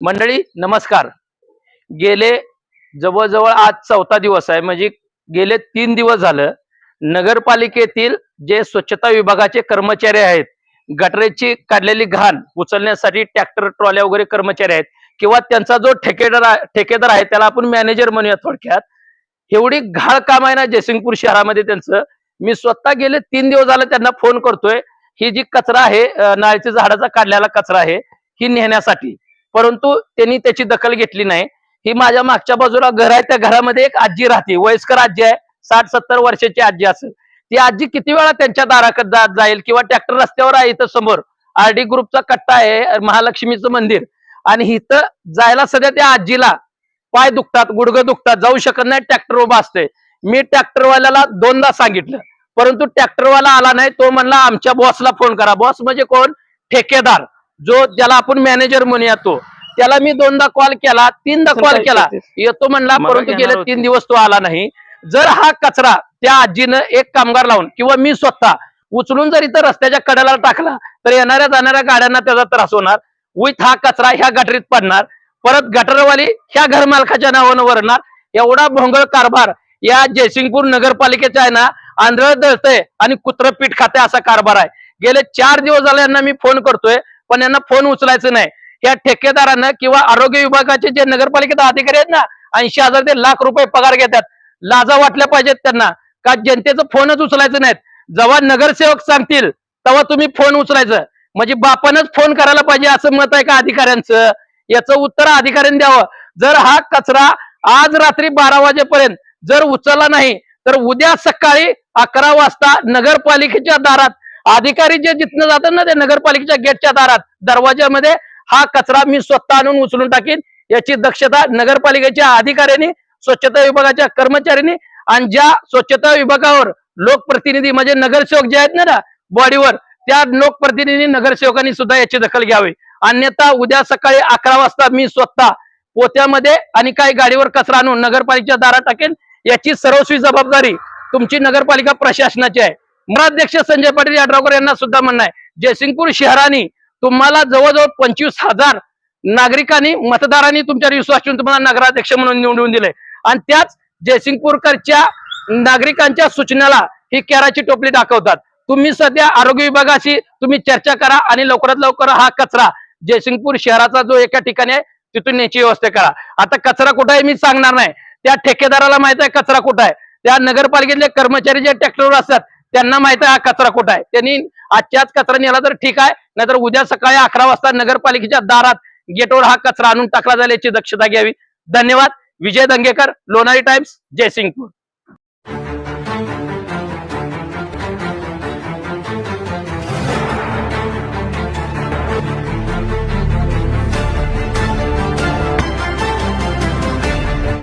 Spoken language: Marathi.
मंडळी नमस्कार. गेले जवळजवळ आज चौथा दिवस आहे, म्हणजे गेले 3 दिवस झालं नगरपालिकेतील जे स्वच्छता विभागाचे कर्मचारी आहेत, गटरेची काढलेली घाण उचलण्यासाठी ट्रॅक्टर ट्रॉल्या वगैरे कर्मचारी आहेत किंवा त्यांचा जो ठेकेदार आहे त्याला आपण मॅनेजर म्हणूया थोडक्यात. एवढी घाण काम आहे ना जयसिंगपूर शहरामध्ये त्यांचं. मी स्वतः गेले 3 दिवस झाले त्यांना फोन करतोय. ही जी कचरा आहे, नारळीच्या झाडाचा काढलेला कचरा आहे, ही नेण्यासाठी, परंतु त्यांनी त्याची दखल घेतली नाही. ही माझ्या मागच्या बाजूला घर आहे, त्या घरामध्ये एक आजी राहते, वयस्कर आजी आहे, 60-70 वर्षाची आजी असेल. ती आजी किती वेळा त्यांच्या दाराकडे जाईल किंवा ट्रॅक्टर रस्त्यावर आहे, इथं समोर आरडी ग्रुपचा कट्टा आहे, महालक्ष्मीचं मंदिर, आणि इथं जायला सध्या त्या आजीला पाय दुखतात, गुडघं दुखतात, जाऊ शकत नाही, ट्रॅक्टर उभा असते. मी ट्रॅक्टरवाल्याला 2दा सांगितलं, परंतु ट्रॅक्टरवाला आला नाही. तो म्हणला आमच्या बॉसला फोन करा. बॉस म्हणजे कोण? ठेकेदार, जो ज्याला आपण मॅनेजर म्हणूया तो. त्याला मी 2दा कॉल केला, 3दा कॉल केला, येतो म्हणला, परंतु गेले 3 दिवस तो आला नाही. जर हा कचरा त्या आजीनं एक कामगार लावून किंवा मी स्वतः उचलून जर इथं रस्त्याच्या कडेला टाकला तर येणाऱ्या जाणाऱ्या गाड्यांना त्याचा त्रास होणार. विथ हा कचरा ह्या गटरीत पडणार, परत गटरवाली ह्या घरमालकाच्या नावानं वरणार. एवढा भोंगळ कारभार या जयसिंगपूर नगरपालिकेचा आहे ना, आंधळ दळतंय आणि कुत्रं पीठ खाते असा कारभार आहे. गेले 4 दिवस झाले यांना मी फोन करतोय, पण यांना फोन उचलायचं नाही. या ठेकेदारानं किंवा आरोग्य विभागाचे जे नगरपालिकेचे अधिकारी आहेत ना, 80,000 ते लाख रुपये पगार घेतात. लाजा वाटल्या पाहिजेत त्यांना, का जनतेचं फोनच उचलायचं नाहीत. जेव्हा नगरसेवक सांगतील तेव्हा तुम्ही फोन उचलायचं, म्हणजे बापानच फोन करायला पाहिजे असं मत आहे का अधिकाऱ्यांचं? याचं उत्तर अधिकाऱ्यांनी द्यावं. जर हा कचरा आज रात्री 12 वाजेपर्यंत जर उचलला नाही तर उद्या सकाळी 11 वाजता नगरपालिकेच्या दारात अधिकारी जे जिथनं जातात ना, त्या नगरपालिकेच्या गेटच्या दारात दरवाज्यामध्ये हा कचरा मी स्वतः आणून उचलून टाकीन. याची दक्षता नगरपालिकेच्या अधिकाऱ्यांनी, स्वच्छता विभागाच्या कर्मचाऱ्यांनी, आणि ज्या स्वच्छता विभागावर लोकप्रतिनिधी म्हणजे नगरसेवक जे आहेत ना बॉडीवर, त्या लोकप्रतिनिधी नगरसेवकांनी सुद्धा याची दखल घ्यावी. अन्यथा उद्या सकाळी 11 वाजता मी स्वतः पोत्यामध्ये आणि काही गाडीवर कचरा आणून नगरपालिकेच्या दारात टाकेन. याची सर्वस्वी जबाबदारी तुमची नगरपालिका प्रशासनाची आहे. नगराध्यक्ष संजय पाटील यड्रावकर यांना सुद्धा म्हणणं आहे, जयसिंगपूर शहराने तुम्हाला जवळजवळ 25,000 नागरिकांनी, मतदारांनी तुमच्यावर विश्वास ठेवून तुम्हाला नगराध्यक्ष म्हणून निवडून दिले, आणि त्याच जयसिंगपूरकरच्या नागरिकांच्या सूचनेला ही केराची टोपली दाखवतात. तुम्ही सध्या आरोग्य विभागाशी तुम्ही चर्चा करा आणि लवकरात लवकर हा कचरा जयसिंगपूर शहराचा जो एका ठिकाणी आहे तिथून न्यायची व्यवस्था करा. आता कचरा कुठे आहे मी सांगणार नाही, त्या ठेकेदाराला माहित आहे कचरा कुठं आहे. त्या नगरपालिकेतले कर्मचारी जे ट्रॅक्टरवर असतात त्यांना माहित आहे हा कचरा कुठं आहे. त्यांनी आजच्याच कचरा नेला तर ठीक आहे, नाहीतर उद्या सकाळी 11 वाजता नगरपालिकेच्या दारात गेटवर हा कचरा आणून टाकला जाईल, याची दक्षता घ्यावी. धन्यवाद. विजय दंगेकर, लोणारी टाइम्स, जयसिंगपूर.